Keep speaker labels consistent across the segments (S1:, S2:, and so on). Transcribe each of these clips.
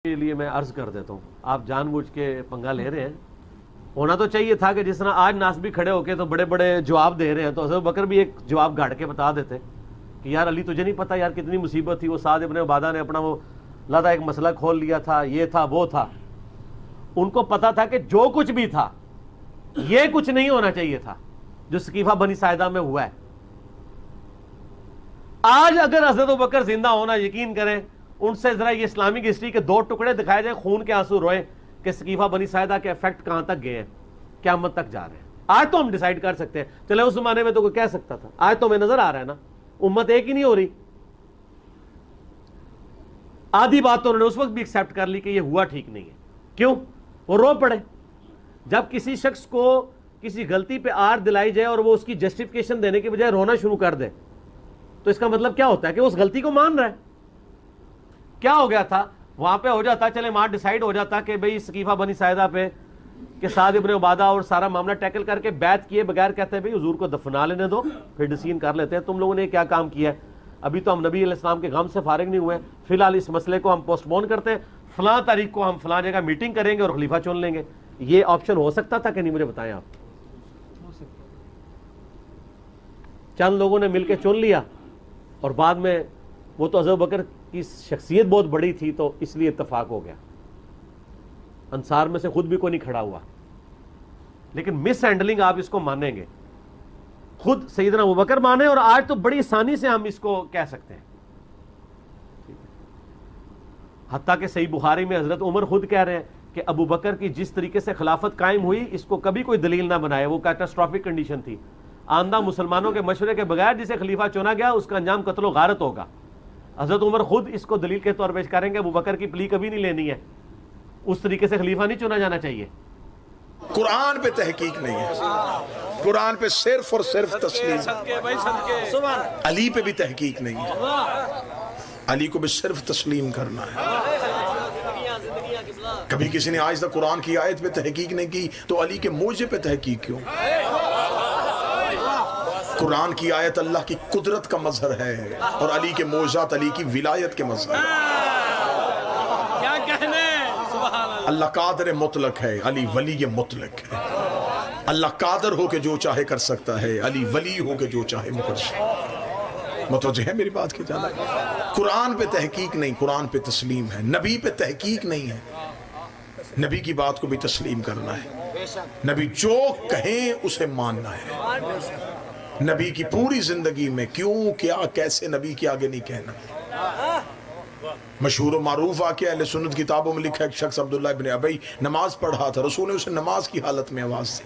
S1: के लिए मैं अर्ज कर देता हूँ, आप जानबूझ के पंगा ले रहे हैं। होना तो चाहिए था कि जिस तरह आज नासबी खड़े होके तो बड़े बड़े जवाब दे रहे हैं, तो हज़रत बकर भी एक जवाब गाड़ के बता देते कि यार अली तुझे नहीं पता यार कितनी मुसीबत थी, वो साद इब्न उबादा ने अपना वो लादा एक मसला खोल लिया था, ये था वो था। उनको पता था कि जो कुछ भी था ये कुछ नहीं होना चाहिए था जो सकीफा बनी साइदा में हुआ है। आज अगर हज़रत बकर जिंदा होना, यकीन करें उनसे जरा ये इस्लामिक हिस्ट्री के दो टुकड़े दिखाए जाए, खून के आंसू रोए कि सकीफा बनी साइदा के इफेक्ट कहां तक गए हैं, क़यामत तक जा रहे हैं। आज तो हम डिसाइड कर सकते हैं, चले उस जमाने में तो कोई कह सकता था, आज तो हमें नजर आ रहा है ना, उम्मत एक ही नहीं हो रही। आधी बात तो उन्होंने उस वक्त भी एक्सेप्ट कर ली कि ये हुआ ठीक नहीं है। क्यों? वो रो पड़े। जब किसी शख्स को किसी गलती पे आर दिलाई जाए और वो उसकी जस्टिफिकेशन देने के बजाय रोना शुरू कर दे, तो इसका मतलब क्या होता है कि वो उस गलती को मान रहा है। क्या हो गया था वहां पे? हो जाता, चले वहां डिसाइड हो जाता कि भाई सकीफा बनी साइदा पे के साद इब्न उबादा और सारा मामला टैकल करके बैत किए बगैर कहते हैं भाई हुजूर को दफना लेने दो, फिर डिसीजन कर लेते हैं तुम लोगों ने क्या काम किया है। अभी तो हम नबी अलैहिस्सलाम के गम से फारिग नहीं हुए, फिलहाल इस मसले को हम पोस्टपोन करते हैं, फलां तारीख को हम फलां जगह मीटिंग करेंगे और खलीफा चुन लेंगे। ये ऑप्शन हो सकता था कि नहीं? मुझे बताएं आप। चंद लोगों ने मिलकर चुन लिया और बाद में वो तो हज़रत बकर की शख्सियत बहुत बड़ी थी तो इसलिए इत्तफाक हो गया। अंसार में से खुद भी कोई नहीं खड़ा हुआ। लेकिन मिस हैंडलिंग आप इसको मानेंगे, खुद सैयदना अबू बकर माने, और आज तो बड़ी आसानी से हम इसको कह सकते हैं। हत्ता कि सही बुखारी में हजरत उमर खुद कह रहे हैं कि अबू बकर की जिस तरीके से खिलाफत कायम हुई इसको कभी कोई दलील ना बनाए, वो कैटास्ट्रॉफिक कंडीशन थी। आंदा मुसलमानों के मशवरे के बगैर जिसे खलीफा चुना गया उसका अंजाम कत्ल गारत होगा। हजरत उमर खुद इसको दलील के तौर पेश करेंगे, अबू बकर की प्ली कभी नहीं लेनी है, उस तरीके से खलीफा नहीं चुना जाना चाहिए।
S2: कुरान पे तहकीक नहीं है, कुरान पे सिर्फ और सिर्फ तस्लीम। अली पे भी तहकीक नहीं है, अली को भी सिर्फ तस्लीम करना है। कभी किसी ने आज तक कुरान की आयत पे तहकीक नहीं की तो अली के मौजे पे तहकीक क्यों? कुरान की आयत अल्लाह की कुदरत का मजहर है और अली के मौजात अली की विलायत के मजहर। क्या कहने? अल्लाह कादर मुतलक है, अली वली मुतलक है। अल्लाह कादर होके जो चाहे कर सकता है, अली वली होके जो चाहे मुकर। मुतवज्जे है मेरी बात की जाना? कुरान पे तहकीक नहीं, कुरान पे तस्लीम है। नबी पे तहकीक नहीं है, नबी की बात को भी तस्लीम करना है। नबी जो कहें उसे मानना है। नबी की पूरी जिंदगी में क्यों, क्या, कैसे नबी के आगे नहीं कहना। मशहूर मारूफ वाक़या अहले सुन्नत किताबों में लिखा, एक शख्स अब्दुल्लाह इब्न अबई नमाज पढ़ रहा था, रसूल ने उसे नमाज की हालत में आवाज दी,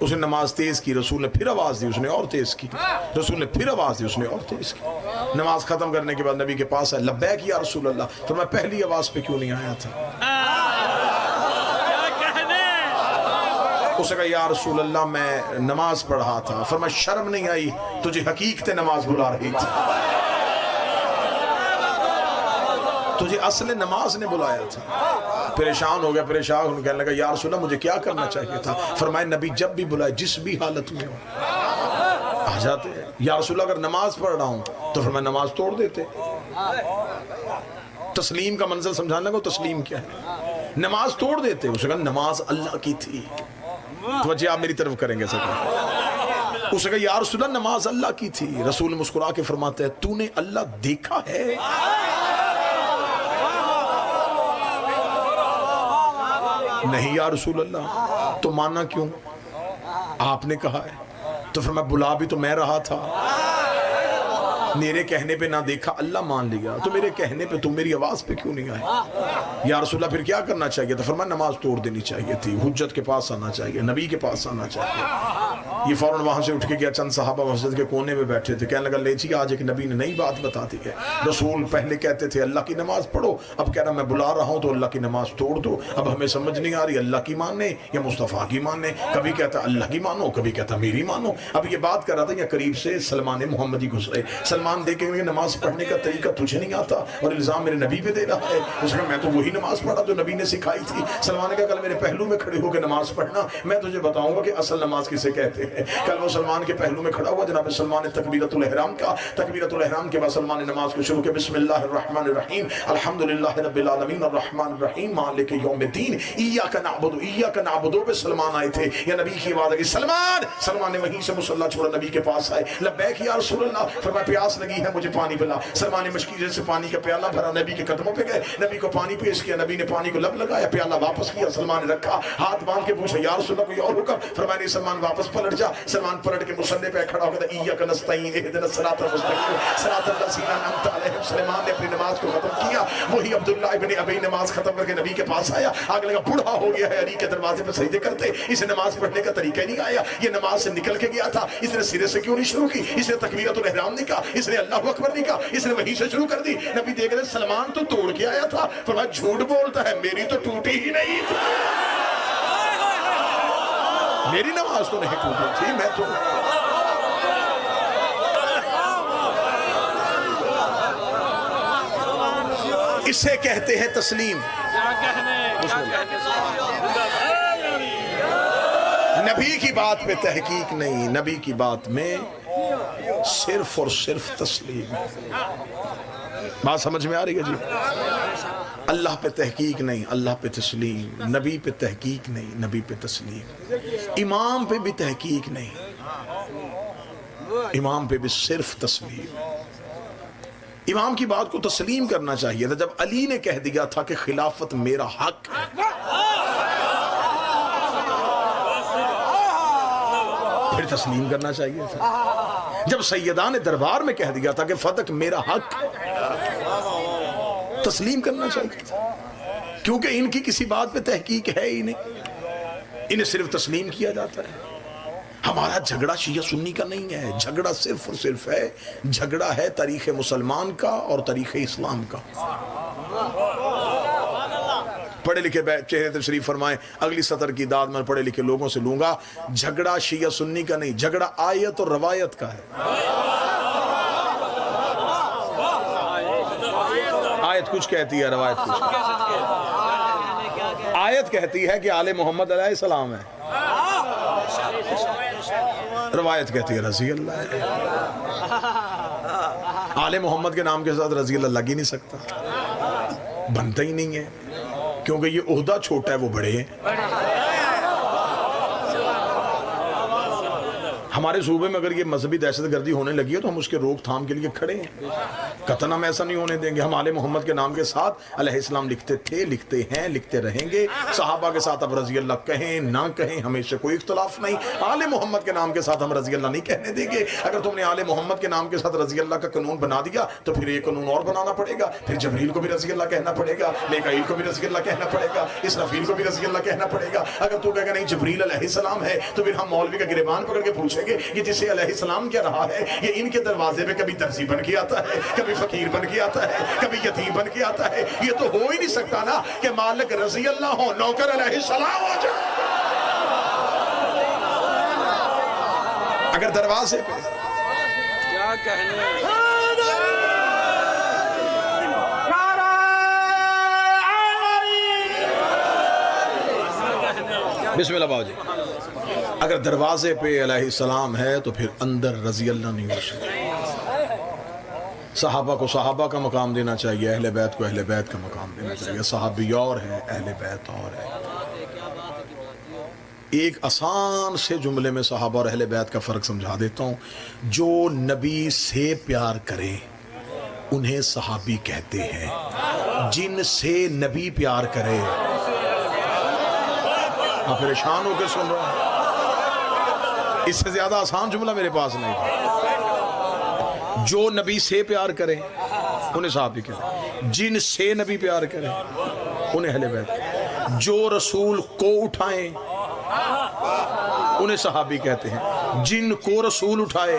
S2: उसने नमाज तेज की, रसूल ने फिर आवाज दी, उसने और तेज की, रसूल ने फिर आवाज दी, उसने और तेज की। नमाज खत्म करने के बाद नबी के पास है, लब्बैक या रसूल अल्लाह, तो मैं पहली आवाज पे क्यों नहीं आया था? उसने कहा या रसूल अल्लाह मैं नमाज पढ़ रहा था। फरमाया शर्म नहीं आई तुझे हकीकत नमाज बुला रही थी, तुझे असल नमाज ने बुलाया था। परेशान हो गया, परेशान होने कहने लगा या रसूल अल्लाह मुझे क्या करना चाहिए था? फरमाया नबी जब भी बुलाए जिस भी हालत में हो आ जाते हैं। या रसूल अल्लाह अगर नमाज पढ़ रहा हूं तो फरमाया नमाज तोड़ देते। तस्लीम का मंजिल समझाने को, तस्लीम क्या है? नमाज तोड़ देते। उसने कहा नमाज अल्लाह की थी। तो आप मेरी तरफ करेंगे सर? उसने कहा या रसूल अल्लाह नमाज अल्लाह की थी। रसूल मुस्कुरा के फरमाते हैं तूने अल्लाह देखा है? नहीं या रसूल अल्लाह। तो माना क्यों? आपने कहा है। तो फिर मैं बुला भी तो मैं रहा था, मेरे कहने पे ना देखा, अल्लाह मान लिया, तो मेरे कहने पे तुम मेरी आवाज पे क्यों नहीं आए? या रसूलल्लाह फिर क्या करना चाहिए था? फरमाया नमाज तोड़ देनी चाहिए थी, हुज्जत के पास आना चाहिए, नबी के पास आना चाहिए। ये फौरन वहां से उठ के गया, चंद साहबा मस्जिद के कोने में बैठे थे, कहने लगा ले जी आज एक नबी ने नई बात बता दी है। रसूल पहले कहते थे अल्लाह की नमाज पढ़ो, अब कह रहा मैं बुला रहा हूँ तो अल्लाह की नमाज तोड़ दो। अब हमें समझ नहीं आ रही अल्लाह की माने या मुस्तफ़ा की माने। कभी कहता अल्लाह की मानो, कभी कहता मेरी मानो। अब ये बात कर रहा था या करीब से सलमान मोहम्मदी गुजरे। सलमान सलमान देखेंगे नमाज पढ़ने का तरीका तुझे नहीं आता और इल्जाम मेरे नबी पे दे रहा है। उसने कहा मैं तो वही नमाज पढ़ा जो नबी ने सिखाई थी। सलमान ने कहा कल मेरे पहलू में खड़े होकर नमाज पढ़ना, मैं तुझे बताऊंगा कि असल नमाज किसे कहते हैं। कल वो सलमान के पहलू में खड़ा हुआ, जनाब सलमान ने तकबीरतुल इहराम का, तकबीरतुल इहराम के बाद सलमान ने नमाज को शुरू किया, बिस्मिल्लाहिर रहमानिर रहीम अल्हम्दुलिल्लाहि रब्बिल आलमीन अर्रहमानिर रहीम मालिकि यौमिद्दीन इय्याका नअबुदु पे सलमान आए थे। या नबी की आवाज आई सलमान ने वहीं से मुसल्ला छोड़ा नबी के पास आए, लब्बैक या रसूल अल्लाह, फरमाया प्यास लगी है मुझे पानी पिला। सलमान ने मशकीले से पानी का प्याला भरा, नबी के कदमों पे गए, नबी को पानी पेश किया, नबी ने पानी को लब लगाया, प्याला वापस किया, सलमान ने रखा, हाथ बांध के पूछा या रसूल अल्लाह कोई और हुक्म? फरमाया नहीं। सलमान वापस पलट जा। सलमान पलट के मुसल्ले पे खड़ा हो गया, इय्याका नस्तईन इहदिनस सिरातल मुस्तकीम सिरातल लज़ीना अनअमता अलैहिम। सलमान ने अपनी नमाज को खत्म किया। वही अब्दुल्लाह इब्न अबी नमाज खत्म करके नबी के पास आया, आगे लगा बूढ़ा हो गया है, अली के दरवाजे पे सजदे करते, इसे नमाज पढ़ने का तरीका ही नहीं आया, ये नमाज से निकल के गया था, इसने सिरे से क्यों नहीं शुरू की? इसने तकबीरतुल इहराम नहीं कहा, इसने अल्लाहु अकबर नहीं कहा, इसने वहीं से शुरू कर दी। नबी देख रहे सलमान तो तोड़ के आया था, फरमाया झूठ बोलता है, मेरी तो टूटी ही नहीं थी, मेरी नमाज तो नहीं टूटी थी, मैं तो इसे कहते हैं तस्लीम। नबी की बात पे तहकीक नहीं, नबी की बात में सिर्फ और सिर्फ तस्लीम है। बात समझ में आ रही है जी? अल्लाह पे तहकीक नहीं, अल्लाह पे तस्लीम, नबी पे तहकीक नहीं, नबी पे तस्लीम, इमाम पे भी तहकीक नहीं, इमाम पे भी सिर्फ तस्लीम। इमाम की बात को तस्लीम करना चाहिए था। जब अली ने कह दिया था कि खिलाफत मेरा हक है, फिर तस्लीम करना चाहिए था। जब सैयदा ने दरबार में कह दिया था कि फतक मेरा हक है, तस्लीम करना चाहिए था, क्योंकि इनकी किसी बात पे तहकीक है ही नहीं, इन्हें सिर्फ तस्लीम किया जाता है। हमारा झगड़ा शिया सुन्नी का नहीं है, झगड़ा सिर्फ और सिर्फ है, झगड़ा है तारीख मुसलमान का और तारीख इस्लाम का। पढ़े लिखे चेहरे तशरीफ फरमाएं, अगली सतर की दाद मैं पढ़े लिखे लोगों से लूंगा। झगड़ा शिया सुन्नी का नहीं, झगड़ा आयत और रवायत का है। आयत कुछ कहती है, रवायत कुछ। आयत कहती है कि आले मोहम्मद अलैहिस्सलाम है, रवायत कहती है रजी अल्लाह है। आले मोहम्मद के नाम के साथ रजी अल्लाह लग ही नहीं सकता, बनता ही नहीं है, क्योंकि ये ओहदा छोटा है, वो बड़े हैं। हमारे सूबे में अगर ये मजहबी दहशतगर्दी होने लगी है तो हम उसके रोकथाम के लिए खड़े हैं, कतन हम ऐसा नहीं होने देंगे। हम आले मोहम्मद के नाम के साथ अलैहिस्सलाम लिखते थे, लिखते हैं, लिखते रहेंगे। सहाबा के साथ अब रजी अल्लाह कहें ना कहें, हमेशा कोई इख्तलाफ नहीं। आले मोहम्मद के नाम के साथ हम रजी अल्लाह नहीं कहने देंगे। अगर तुमने आले मोहम्मद के नाम के साथ रजी अल्लाह का कानून बना दिया तो फिर ये कानून और बनाना पड़ेगा, फिर जबरील को भी रजी अल्लाह कहना पड़ेगा, मीकाईल को भी रजी अल्लाह कहना पड़ेगा, इसराफील को भी रजी अल्लाह कहना पड़ेगा। अगर तू कहेगा नहीं जबरील अलैहिस्सलाम है तो फिर हम मौलवी का गिरबान पकड़ के पूछेंगे कि जिसे अलैहिस्सलाम क्या रहा है, ये इनके दरवाजे पे कभी दर्जी बन के आता है, कभी फकीर बन के आता है, कभी यतीम बन के आता है। ये तो हो ही नहीं सकता ना कि मालिक रजी अल्लाह हो, नौकर अलैहिस्सलाम हो जाए। अगर दरवाजे पे
S3: क्या कहने,
S2: बिस्मिल्लाह बाबू जी, अगर दरवाजे पे अलैहिस्सलाम है तो फिर अंदर रजी अल्लाह नहीं हो सकता। सहाबा को सहाबा का मकाम देना चाहिए, अहले बैत को अहले बैत का मकाम देना चाहिए। सहाबी और है, अहले बैत और है। एक आसान से जुमले में सहाबा और अहले बैत का फ़र्क समझा देता हूँ। जो नबी से प्यार करे उन्हें सहाबी कहते हैं, जिनसे नबी प्यार करे। आप परेशान होकर सुन रहे हैं, इससे ज्यादा आसान जुमला मेरे पास नहीं। जो नबी से प्यार करे उन्हें सहाबी कहते, जिनसे नबी प्यार करे उन्हें अहले बैत, जो रसूल को उठाए उन्हें सहाबी कहते हैं, जिनको रसूल उठाए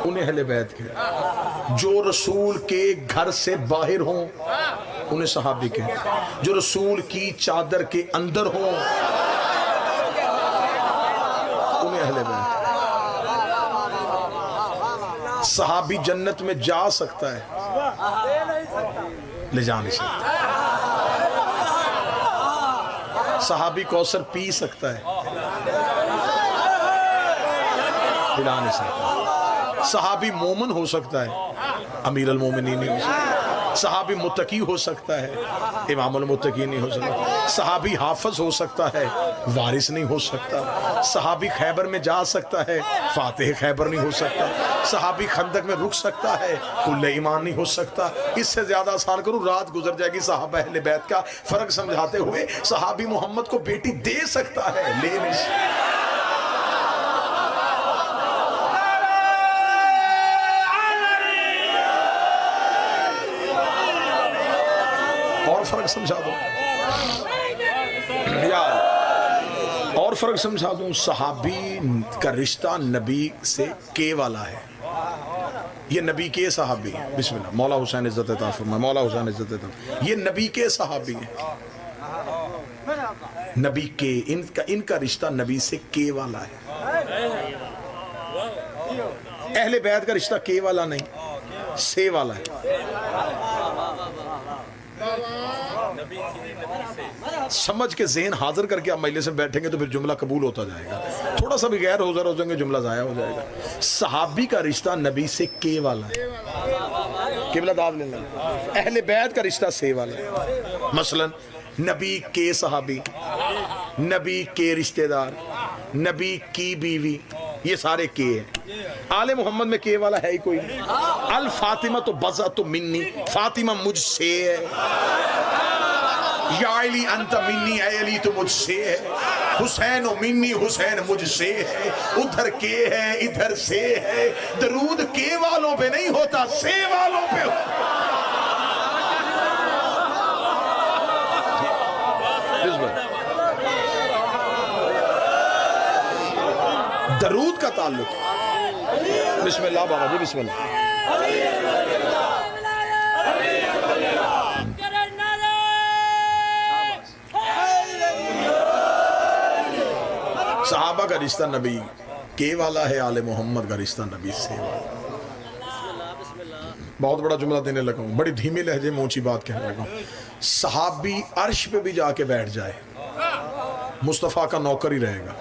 S2: उन्हें अहले बैत कहते, जो रसूल के घर से बाहर हों उन्हें सहाबी कहते, जो रसूल की चादर के अंदर हों उन्हें अहले बैत। सहाबी जन्नत में जा सकता है, ले जा नहीं सकता। सहाबी कौसर पी सकता है, पिला नहीं सकता। सहाबी मोमिन हो सकता है, अमीर अल मोमिनीन नहीं हो सकता। सहाबी मुत्तकी हो सकता है, इमाम अल मुत्तकी नहीं हो सकता। सहाबी हाफिज हो सकता है, वारिस नहीं हो सकता। सहाबी खैबर में जा सकता है, फातिह खैबर नहीं हो सकता। सहाबी खंदक में रुक सकता है, कुल्ले ईमान नहीं हो सकता। इससे ज्यादा आसान करूं, रात गुजर जाएगी सहाबा अहले बैत का फर्क समझाते हुए। सहाबी मोहम्मद को बेटी दे सकता है, ले नहीं सकता। और फर्क समझा दो यार, और फर्क समझा दूं। सहाबी का रिश्ता नबी से के वाला है। ये नबी के सहाबी हैं। बिस्मिल्लाह, मौला हुसैन इज्जत अता फरमाए, मौला हुसैन इज्जत अता। ये नबी के सहाबी हैं, नबी के, इनका रिश्ता नबी से के वाला है। अहले बैत का रिश्ता के वाला नहीं, से वाला है। समझ के ज़हन हाजिर करके आप मजलिस में बैठेंगे तो फिर जुमला कबूल होता जाएगा। थोड़ा सा भी गैर हाजिर हो जाएंगे, जुमला ज़ाया हो जाएगा। सहाबी का रिश्ता नबी से के वाला है, किबला दाद लेना। अहले बैत का रिश्ता से वाला है। मसलन नबी के सहाबी, नबी के रिश्तेदार, नबी की बीवी, ये सारे के हैं। आले मोहम्मद में के वाला है ही कोई नहीं। अल फातिमा तो बज़ा तो मिन्नी, फातिमा मुझसे है। या अली अंत मिन्नी, ऐ अली तो मुझसे है। हुसैन ओ मिन्नी, हुसैन मुझसे है। उधर के है, इधर से है। दरूद के वालों पे नहीं होता, से वालों पे होता। दरूद का ताल्लुक। बिस्मिल्लाह बाबा जी, बिस्मिल्लाह। सहाबा का रिश्ता नबी के वाला है, आले मोहम्मद का रिश्ता नबी से वाला। बहुत बड़ा जुमला देने लगा हूं, बड़ी धीमे लहजे में ऊंची बात कहने लगा हूं। सहाबी अर्श पे भी जाके बैठ जाए, मुस्तफा का नौकर ही रहेगा।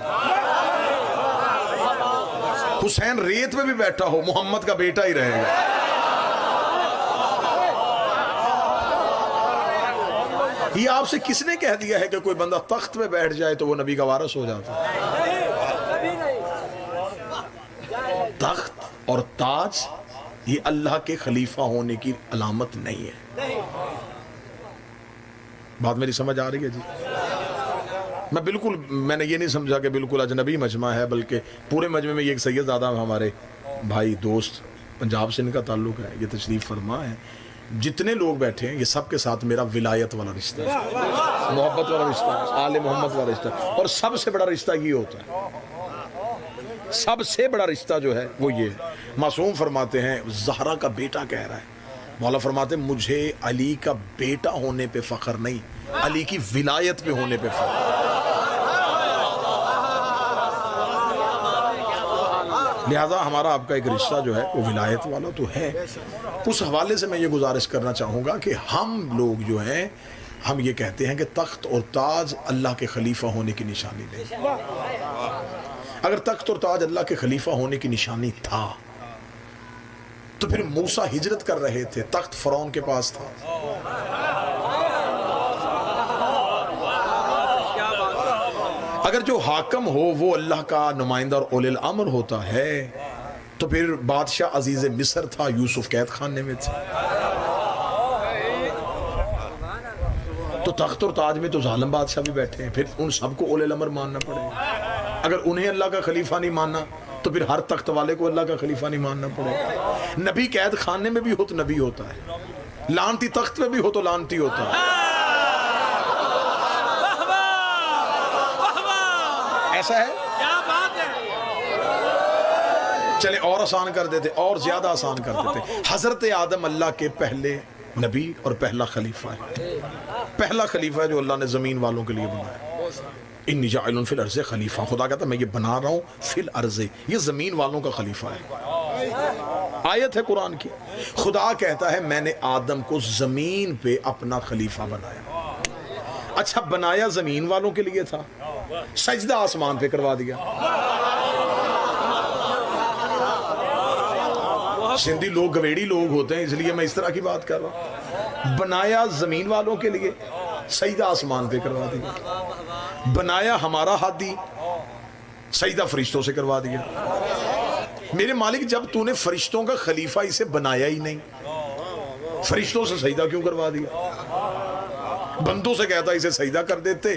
S2: हुसैन रेत पे भी बैठा हो, मोहम्मद का बेटा ही रहेगा। ये आपसे किसने कह दिया है कि कोई बंदा तख्त पे बैठ जाए तो वो नबी का वारिस हो जाता है? तख्त और ताज ये अल्लाह के खलीफा होने की अलामत नहीं है। बात मेरी समझ आ रही है जी? मैंने ये नहीं समझा कि बिल्कुल अजनबी मजमा है, बल्कि पूरे मजमे में ये एक सैयदज़ादा हमारे भाई दोस्त पंजाब से इनका ताल्लुक है, ये तशरीफ़ फरमा है। जितने लोग बैठे हैं ये सब के साथ मेरा विलायत वाला रिश्ता है, मोहब्बत वाला रिश्ता है, आले मोहम्मद वाला रिश्ता है। और सबसे बड़ा रिश्ता ये होता है, सबसे बड़ा रिश्ता जो है वो ये है। मासूम फरमाते हैं, ज़हरा का बेटा कह रहा है, मौला फरमाते हैं मुझे अली का बेटा होने पे फ़ख्र नहीं, अली की विलायत पे होने पे फ़ख्र। लिहाजा हमारा आपका एक रिश्ता जो है वो विलायत वाला तो है। उस हवाले से मैं ये गुजारिश करना चाहूँगा कि हम लोग जो हैं, हम ये कहते हैं कि तख्त और ताज अल्लाह के खलीफा होने की निशानी नहीं। अगर तख्त और ताज अल्लाह के खलीफा होने की निशानी था तो फिर मूसा हिजरत कर रहे थे, तख्त फ़िरौन के पास था। अगर जो हाकम हो वो अल्लाह का नुमाइंदा और उलिल अम्र होता है तो फिर बादशाह अजीज मिस्र था, यूसुफ कैद खाने में थे। तो तख्त और ताज में तो जालिम बादशाह भी बैठे हैं, फिर उन सबको उलिल अम्र मानना पड़ेगा। अगर उन्हें अल्लाह का खलीफा नहीं मानना तो फिर हर तख्त वाले को अल्लाह का खलीफा नहीं मानना पड़ेगा। नबी कैद खाने में भी हो तो नबी होता है, लानती तख्त में भी हो तो लानती होता है। ऐसा है, क्या बात है। चले और आसान कर देते, और ज्यादा आसान कर देते। हजरत आदम अल्लाह के पहले नबी और पहला खलीफा है, पहला खलीफा है जो अल्लाह ने जमीन वालों के लिए बनाया। इन्नी जाइलुन फिल अर्ज़े खलीफा, खुदा कहता मैं ये बना रहा हूँ फिल अर्ज़े, ये जमीन वालों का खलीफा है। आयत है कुरान की। खुदा कहता है मैंने आदम को जमीन पे अपना खलीफा बनाया। अच्छा, बनाया जमीन वालों के लिए था, सजदा आसमान पे करवा दिया। सिंधी लोग गवेड़ी लोग होते हैं, इसलिए मैं इस तरह की बात कर रहा हूं। बनाया जमीन वालों के लिए, सजदा आसमान पे करवा दिया। बनाया हमारा हादी, सजदा फरिश्तों से करवा दिया। मेरे मालिक, जब तूने फरिश्तों का खलीफा इसे बनाया ही नहीं, फरिश्तों से सजदा क्यों करवा दिया? बंदों से कहता इसे सजदा कर देते,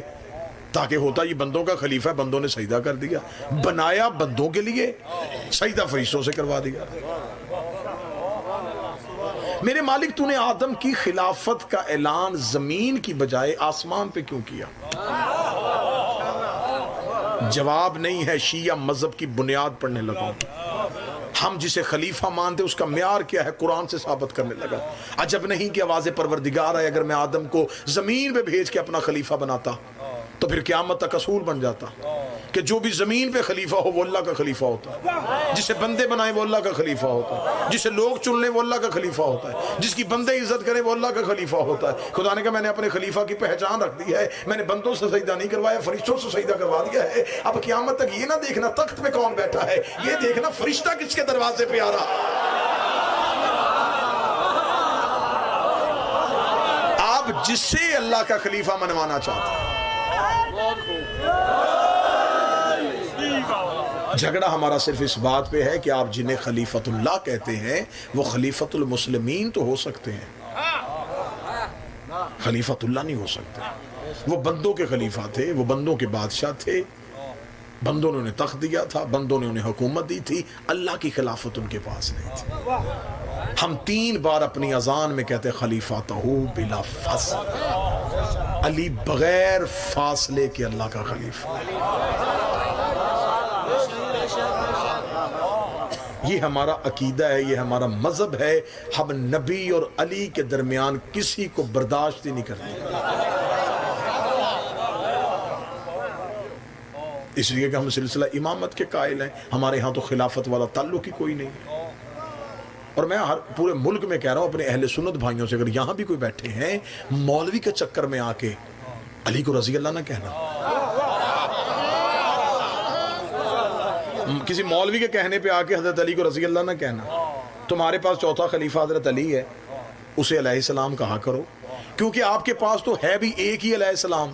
S2: ताकि होता ये बंदों का खलीफा है, बंदों ने सजदा कर दिया। बनाया बंदों के लिए, सजदा फरिश्तों से करवा दिया। मेरे मालिक, तूने आदम की खिलाफत का ऐलान जमीन की बजाय आसमान पे क्यों किया? जवाब नहीं है। शिया मजहब की बुनियाद पढ़ने लगा, हम जिसे खलीफा मानते उसका म्यार क्या है कुरान से साबित करने लगा। अजब नहीं कि आवाज़ परवरदिगार है, अगर मैं आदम को जमीन पे भेज के अपना खलीफा बनाता तो फिर क़यामत तक असूल बन जाता कि जो भी जमीन पे खलीफा हो वो अल्लाह का खलीफा होता है, जिसे बंदे बनाए वो अल्लाह का खलीफा होता है, जिसे लोग चुन ले वो अल्लाह का खलीफा होता है, जिसकी बंदे इज्जत करें वो अल्लाह का खलीफा होता है। खुदा ने कहा मैंने अपने खलीफा की पहचान रख दी है, मैंने बंदों से सजदा नहीं करवाया, फरिश्तों से सजदा करवा दिया है। अब क़यामत तक ये ना देखना तख्त पे कौन बैठा है, ये देखना फरिश्ता किसके दरवाजे पे आ रहा। आप जिससे अल्लाह का खलीफा मनवाना चाहते हैं, झगड़ा हमारा सिर्फ इस बात पे है कि आप जिन्हें खलीफतुल्लाह कहते हैं वो खलीफतुल मुस्लिमीन तो हो सकते हैं, खलीफतुल्लाह नहीं हो सकते। वो बंदों के खलीफा थे, वो बंदों के बादशाह थे, बंदों ने उन्हें तख्त दिया था, बंदों ने उन्हें हुकूमत दी थी, अल्लाह की खिलाफत उनके पास नहीं थी। हम 3 बार अपनी अजान में कहते खलीफा तहू बिला फासला, अली बगैर फासले के अल्लाह का खलीफा। ये हमारा अकीदा है, ये हमारा मजहब है। हम नबी और अली के दरमियान किसी को बर्दाश्त ही नहीं करते, इसलिए कि हम सिलसिला इमामत के कायल हैं। हमारे यहाँ तो खिलाफत वाला ताल्लुक ही कोई नहीं है। और मैं हर पूरे मुल्क में कह रहा हूँ अपने अहले सुन्नत भाइयों से, अगर यहाँ भी कोई बैठे हैं मौलवी के चक्कर में आके अली को रजी अल्लाह ना कहना, किसी मौलवी के कहने पे आके हजरत अली को रजी अल्लाह ना कहना। तुम्हारे पास चौथा खलीफा हजरत अली है, उसे अलैहिस्सलाम कहा करो, क्योंकि आपके पास तो है भी एक ही अलैहिस्सलाम।